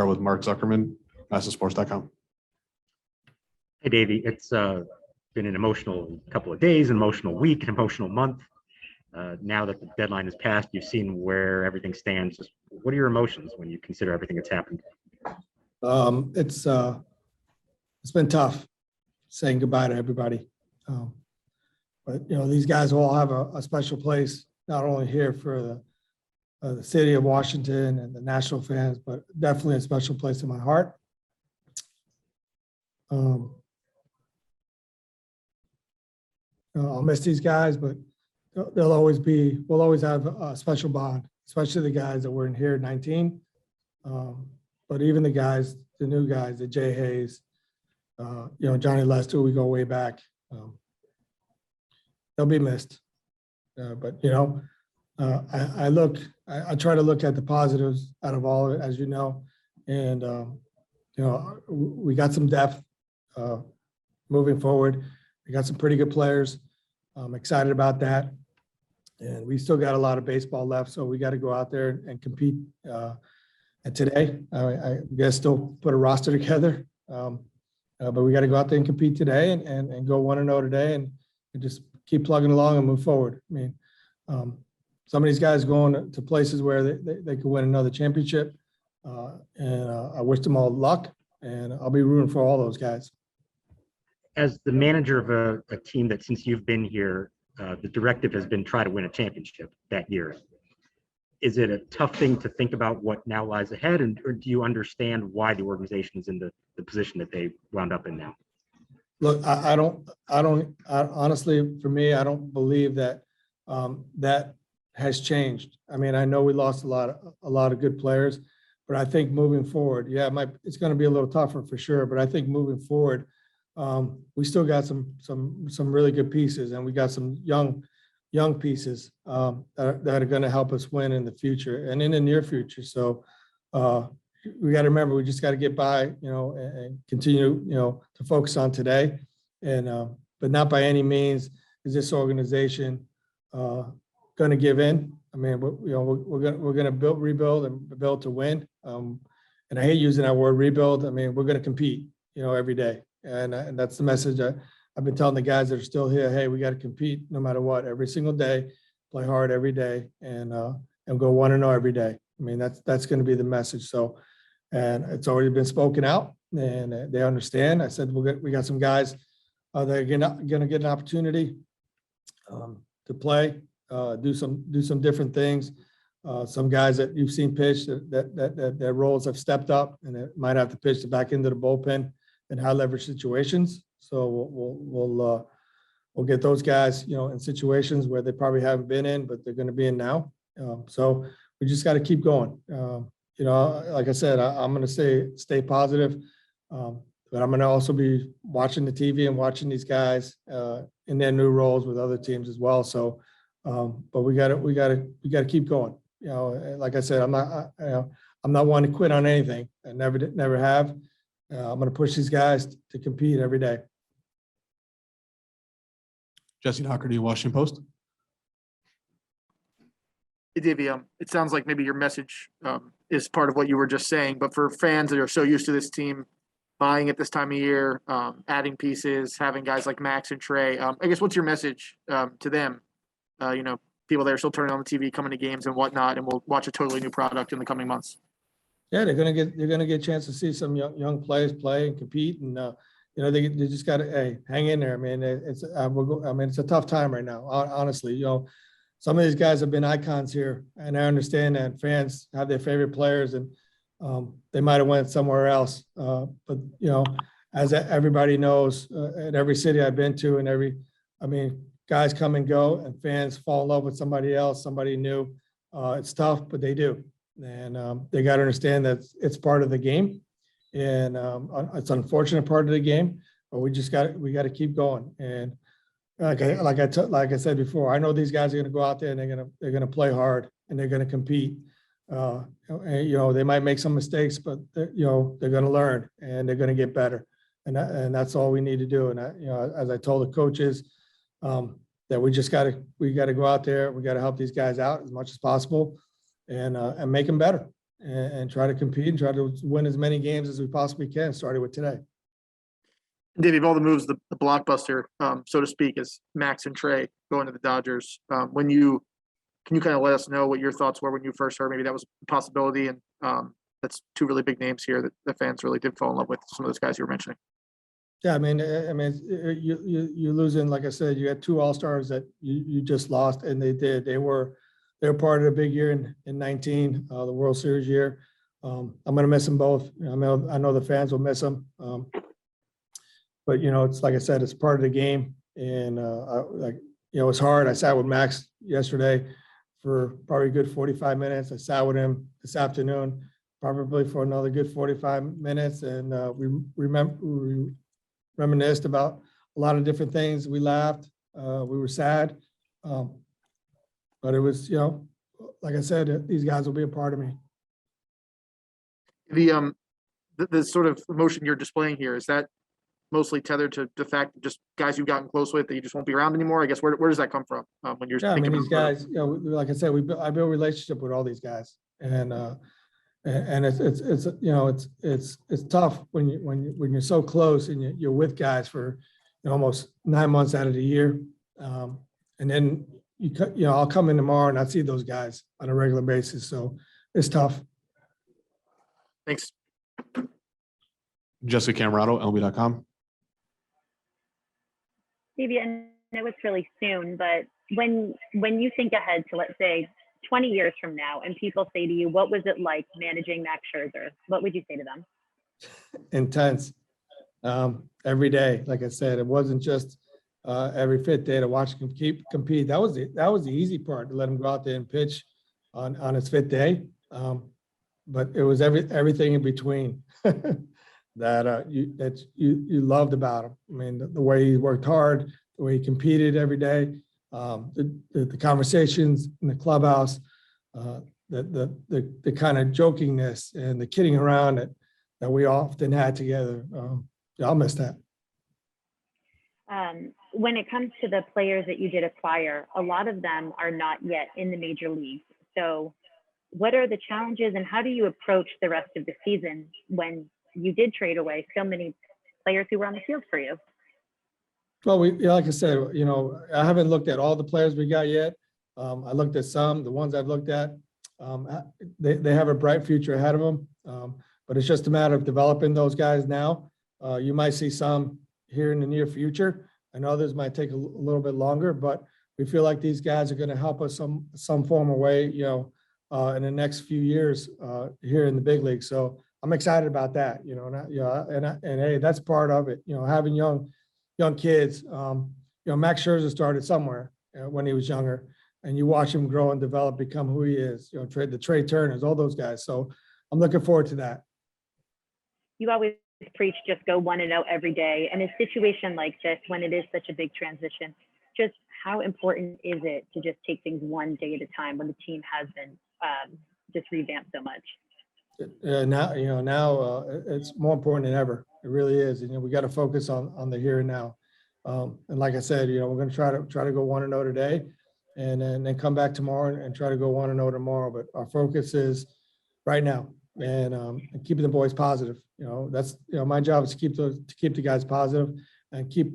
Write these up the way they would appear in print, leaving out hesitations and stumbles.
start with Mark Zuckerman, MassonSports.com. Hey, Davey. It's been an emotional couple of days, an emotional week, an emotional month. Now that the deadline has passed, you've seen where everything stands. Just what are your emotions when you consider everything that's happened? It's been tough saying goodbye to everybody. But these guys will all have a special place, not only here for the city of Washington and the national fans, but definitely a special place in my heart. I'll miss these guys, but we'll always have a special bond, especially the guys that were in here at 19. But even the guys, the new guys, the Jay Hayes, Johnny Lester, we go way back. They'll be missed. But I try to look at the positives out of all of it, as you know, and we got some depth moving forward. We got some pretty good players. I'm excited about that. And we still got a lot of baseball left, so we got to go out there and compete. And today, I guess still put a roster together, but we got to go out there and compete today and go 1-0 today and just keep plugging along and move forward. I mean, some of these guys going to places where they could win another championship, and I wish them all luck, and I'll be rooting for all those guys. As the manager of a team that since you've been here, the directive has been try to win a championship that year. Is it a tough thing to think about what now lies ahead, or do you understand why the organization is in the position that they wound up in now? Look, I honestly, for me, I don't believe that that has changed. I mean, I know we lost a lot of good players, but I think moving forward, it's going to be a little tougher for sure. But I think moving forward, we still got some really good pieces, and we got some young pieces that are going to help us win in the future and in the near future. So we got to remember, we just got to get by, and continue, to focus on today. And but not by any means is this organization going to give in. I mean, we're going to rebuild and build to win. And I hate using that word rebuild. I mean, we're going to compete, every day. And that's the message I've been telling the guys that are still here. Hey, we got to compete no matter what, every single day, play hard every day, and go 1-0 every day. I mean, that's going to be the message. So, and it's already been spoken out, and they understand. I said we got some guys that are going to get an opportunity to play, do some different things. Some guys that you've seen pitch that their roles have stepped up, and they might have to pitch back into the bullpen in high leverage situations. So we'll get those guys, in situations where they probably haven't been in, but they're going to be in now. So we just got to keep going. Like I said, I'm going to stay positive, but I'm going to also be watching the TV and watching these guys in their new roles with other teams as well. So, but we got to keep going. Like I said, I'm not one to quit on anything. I never have. I'm going to push these guys to compete every day. Jesse Doherty, Washington Post. Hey, Davey, it sounds like maybe your message is part of what you were just saying, but for fans that are so used to this team buying at this time of year, adding pieces, having guys like Max and Trey, I guess what's your message to them? People that are still turning on the TV, coming to games and whatnot, and we'll watch a totally new product in the coming months. Yeah, they're gonna get a chance to see some young players play and compete, and they just got to hang in there. I mean, it's a tough time right now. Honestly, some of these guys have been icons here, and I understand that fans have their favorite players, and they might have went somewhere else. But as everybody knows, in every city I've been to, and guys come and go, and fans fall in love with somebody else, somebody new. It's tough, but they do. And they got to understand that it's part of the game, and it's an unfortunate part of the game. But we got to keep going. And like I said before, I know these guys are going to go out there and they're going to play hard and they're going to compete. They might make some mistakes, but they're going to learn and they're going to get better. And that's all we need to do. And as I told the coaches, that we got to go out there. We got to help these guys out as much as possible. And make them better. and try to compete and try to win as many games as we possibly can, starting with today. Davey, of all the moves, the blockbuster, so to speak, is Max and Trey going to the Dodgers. Can you kind of let us know what your thoughts were when you first heard maybe that was a possibility? And that's two really big names here that the fans really did fall in love with, some of those guys you were mentioning. Yeah, I mean, you losing, like I said, you had two All-Stars that you just lost, and they were part of a big year in 19, the World Series year. I'm going to miss them both. I know the fans will miss them. But it's like I said, it's part of the game, and it's hard. I sat with Max yesterday for probably a good 45 minutes. I sat with him this afternoon, probably for another good 45 minutes, and we reminisced about a lot of different things. We laughed, we were sad, but it was, like I said, these guys will be a part of me. The sort of emotion you're displaying here, is that mostly tethered to the fact that just guys you've gotten close with that you just won't be around anymore? I guess where does that come from when you're Yeah, I thinking mean, these about guys, like I said, I built a relationship with all these guys, and it's tough when you're so close and you're with guys for almost 9 months out of the year, and then I'll come in tomorrow and I see those guys on a regular basis, so it's tough. Thanks. Jessica Camerato, LB.com. Davey, I know it's really soon, but when you think ahead to, let's say, 20 years from now, and people say to you, what was it like managing Max Scherzer? What would you say to them? Intense. Every day. Like I said, it wasn't just every fifth day to watch him compete. That was the easy part, to let him go out there and pitch on his fifth day. But it was everything in between that you loved about him. I mean, the way he worked hard, the way he competed every day, the conversations in the clubhouse, the kind of jokingness and the kidding around that we often had together. I'll miss that. When it comes to the players that you did acquire, a lot of them are not yet in the major leagues. So what are the challenges, and how do you approach the rest of the season when you did trade away so many players who were on the field for you? Well, like I said, I haven't looked at all the players we got yet. I looked at some. The ones I've looked at, they have a bright future ahead of them. But it's just a matter of developing those guys now. You might see some here in the near future, and others might take a little bit longer. But we feel like these guys are going to help us some form of way, in the next few years here in the big league. So I'm excited about that. And hey, that's part of it. Having young kids. Max Scherzer started somewhere when he was younger, and you watch him grow and develop, become who he is. The Trey Turners, all those guys. So I'm looking forward to that. You always preach just go 1-0 every day. And a situation like this, when it is such a big transition, just how important is it to just take things one day at a time when the team has been just revamped so much? Now it's more important than ever. It really is. And we got to focus on the here and now. And like I said, we're going to try to go 1-0 today, and then come back tomorrow and try to go 1-0 tomorrow. But our focus is right now, and keeping the boys positive. That's my job is to keep the guys positive and keep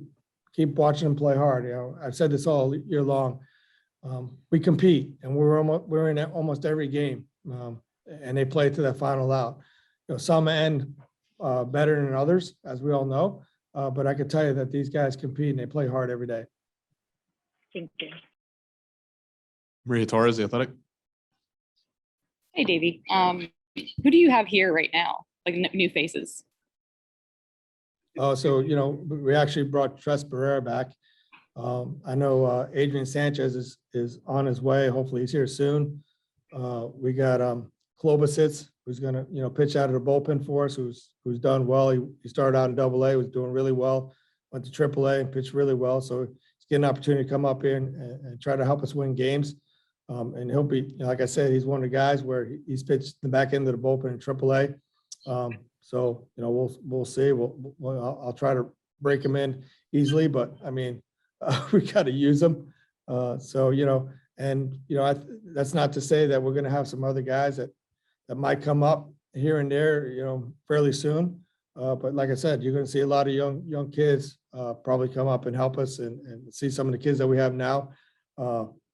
watching them play hard. I've said this all year long. We compete, and we're in almost every game. And they play to that final out. Some end better than others, as we all know. But I can tell you that these guys compete and they play hard every day. Thank you. Maria Torres, The Athletic. Hey, Davey. Who do you have here right now? Like new faces? So, we actually brought Tres Barrera back. I know Adrian Sanchez is on his way. Hopefully he's here soon. We got Klobasits, who's going to, pitch out of the bullpen for us, who's done well. He started out in AA, was doing really well, went to AAA and pitched really well. So he's getting an opportunity to come up here and try to help us win games. And he'll be, like I said, he's one of the guys where he's pitched the back end of the bullpen in AAA. So, we'll see. I'll try to break him in easily, but I mean, we got to use him. That's not to say that we're going to have some other guys that that might come up here and there, fairly soon. But like I said, you're going to see a lot of young kids probably come up and help us and see some of the kids that we have now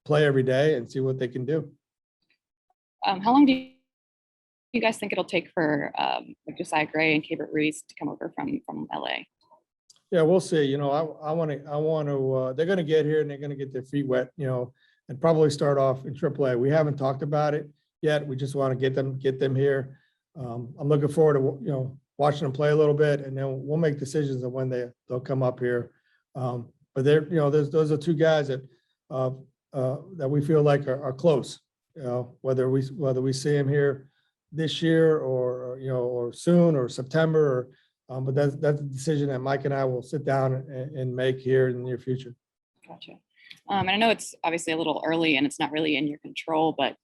play every day and see what they can do. How long do you guys think it'll take for like Josiah Gray and Cabert Ruiz to come over from LA? Yeah, we'll see. I want to, they're going to get here and they're going to get their feet wet, and probably start off in AAA. We haven't talked about it yet. We just want to get them here. I'm looking forward to, watching them play a little bit, and then we'll make decisions on when they'll come up here. But those are two guys that we feel like are close. Whether we see them here this year or soon or September, but that's a decision that Mike and I will sit down and make here in the near future. Gotcha. And I know it's obviously a little early and it's not really in your control, but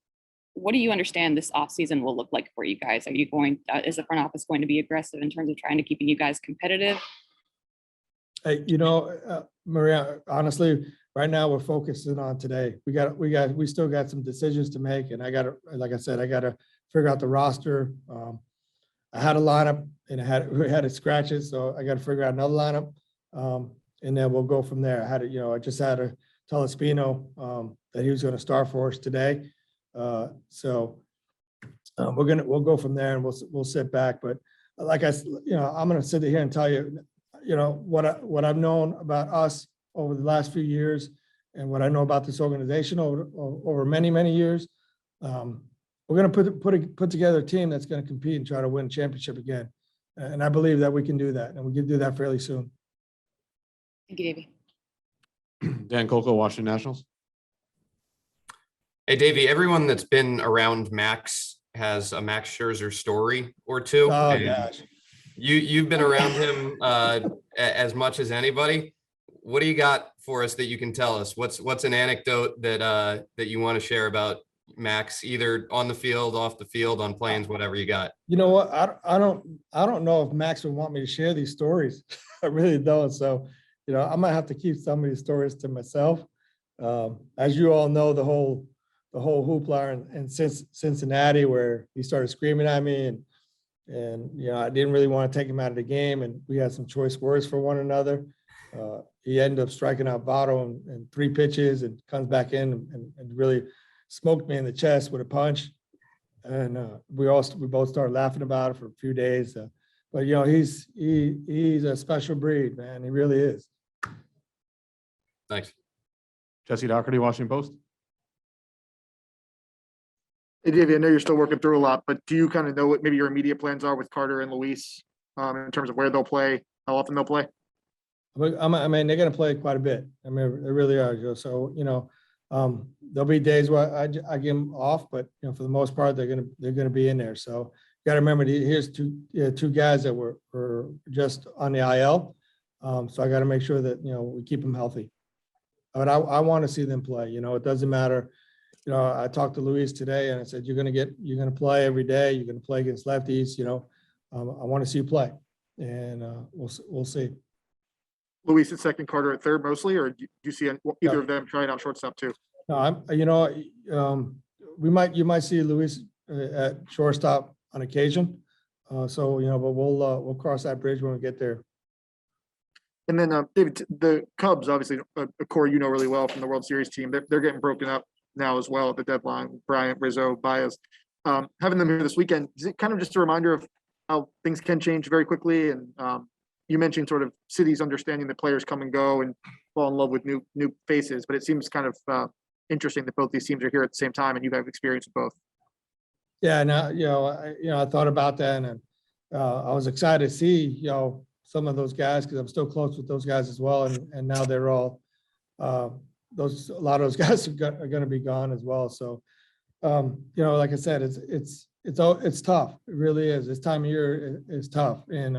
what do you understand this offseason will look like for you guys? Are you is the front office going to be aggressive in terms of trying to keeping you guys competitive? Hey, Maria, honestly, right now we're focusing on today. We still got some decisions to make, and like I said, I got to figure out the roster. I had a lineup and we had it scratches, so I got to figure out another lineup, and then we'll go from there. I just had to tell Espino that he was going to start for us today. So we'll go from there and we'll sit back. But like I'm going to sit here and tell you, what I've known about us over the last few years and what I know about this organization over many, many years. We're going to put together a team that's going to compete and try to win a championship again. And I believe that we can do that, and we can do that fairly soon. Thank you, Davey. Dan Coco, Washington Nationals. Hey, Davey, everyone that's been around Max has a Max Scherzer story or two. Oh, gosh. You've been around him as much as anybody. What do you got for us that you can tell us? What's an anecdote that you want to share about Max, either on the field, off the field, on planes, whatever you got? You know what? I don't know if Max would want me to share these stories. I really don't. So, I might have to keep some of these stories to myself. As you all know, the whole hoopla in Cincinnati, where he started screaming at me, and I didn't really want to take him out of the game, and we had some choice words for one another. He ended up striking out Votto in 3 pitches and comes back in and really smoked me in the chest with a punch. And we both started laughing about it for a few days. But he's a special breed, man. He really is. Thanks. Jesse Doherty, Washington Post. Hey, Davey, I know you're still working through a lot, but do you kind of know what maybe your immediate plans are with Carter and Luis in terms of where they'll play, how often they'll play? I mean, they're going to play quite a bit. I mean, they really are, Joe. So, there'll be days where I give them off, but for the most part, they're gonna be in there. So you got to remember, here's two guys that were just on the IL. So I got to make sure that we keep them healthy. But I want to see them play. It doesn't matter. I talked to Luis today, and I said, you're gonna play every day. You're gonna play against lefties. I want to see you play, and we'll see. Luis at second, Carter at third mostly, or do you see either of them trying out shortstop too? No, you might see Luis at shortstop on occasion. But we'll cross that bridge when we get there. And then David, the Cubs, obviously a core really well from the World Series team. They're getting broken up now as well at the deadline. Bryant, Rizzo, Baez. Having them here this weekend, is it kind of just a reminder of how things can change very quickly? And you mentioned sort of cities understanding that players come and go and fall in love with new faces, but it seems kind of interesting that both these teams are here at the same time and you have experience with both. Yeah, I thought about that, and I was excited to see some of those guys because I'm still close with those guys as well, and now they're all a lot of those guys are going to be gone as well. So like I said, it's tough. It really is. This time of year is tough, and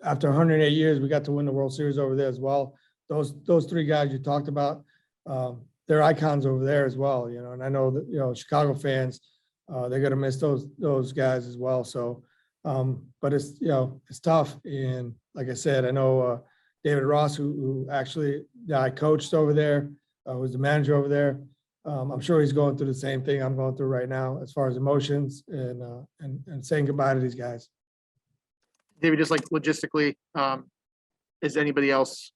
after 108 years, we got to win the World Series over there as well. Those 3 guys you talked about, they're icons over there as well, and I know that, Chicago fans, they're going to miss those guys as well. So, but it's tough. And like I said, I know David Ross, who actually I coached over there, was the manager over there. I'm sure he's going through the same thing I'm going through right now as far as emotions and saying goodbye to these guys. David, just like logistically, is anybody else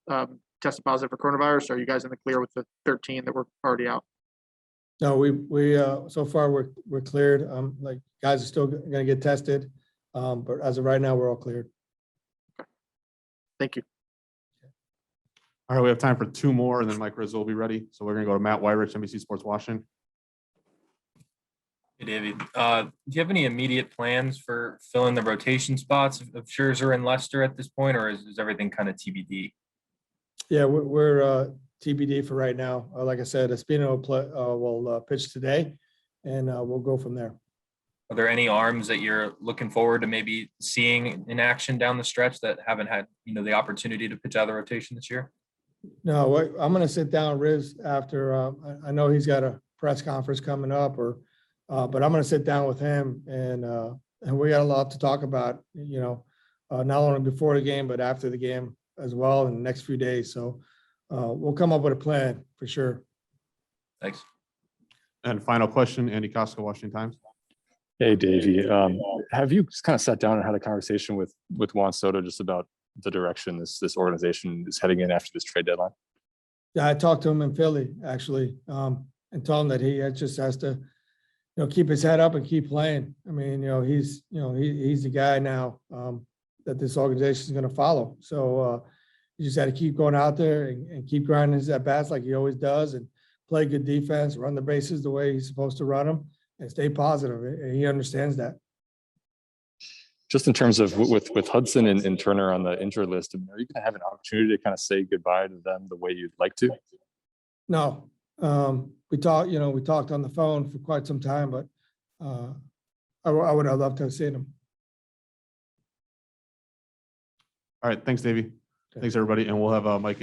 tested positive for coronavirus? Or are you guys in the clear with the 13 that were already out? No, we so far we're cleared. Like guys are still gonna get tested. But as of right now, we're all cleared. Thank you. All right, we have time for two more and then Mike Rizzo will be ready. So we're gonna go to Matt Wyrich, NBC Sports Washington. Hey, David, do you have any immediate plans for filling the rotation spots of Scherzer and Lester at this point, or is everything kind of TBD? Yeah, we're TBD for right now. Like I said, Espino will pitch today, and we'll go from there. Are there any arms that you're looking forward to maybe seeing in action down the stretch that haven't had, the opportunity to pitch out of the rotation this year? No, I'm going to sit down, Riz, after. I know he's got a press conference coming up, but I'm going to sit down with him, and we got a lot to talk about. Not only before the game, but after the game as well in the next few days. So we'll come up with a plan for sure. Thanks. And final question, Andy Costco, Washington Times. Hey, Davey, have you kind of sat down and had a conversation with Juan Soto just about the direction this organization is heading in after this trade deadline? Yeah, I talked to him in Philly actually, and told him that he just has to, keep his head up and keep playing. I mean, he's the guy now that this organization is going to follow. So you just got to keep going out there and keep grinding his at bats like he always does, and play good defense, run the bases the way he's supposed to run them, and stay positive. And he understands that. Just in terms of with Hudson and Turner on the injured list, are you going to have an opportunity to kind of say goodbye to them the way you'd like to? No, we talked on the phone for quite some time, but I would have loved to have seen him. All right, thanks, Davey. Thanks, everybody. And we'll have Mike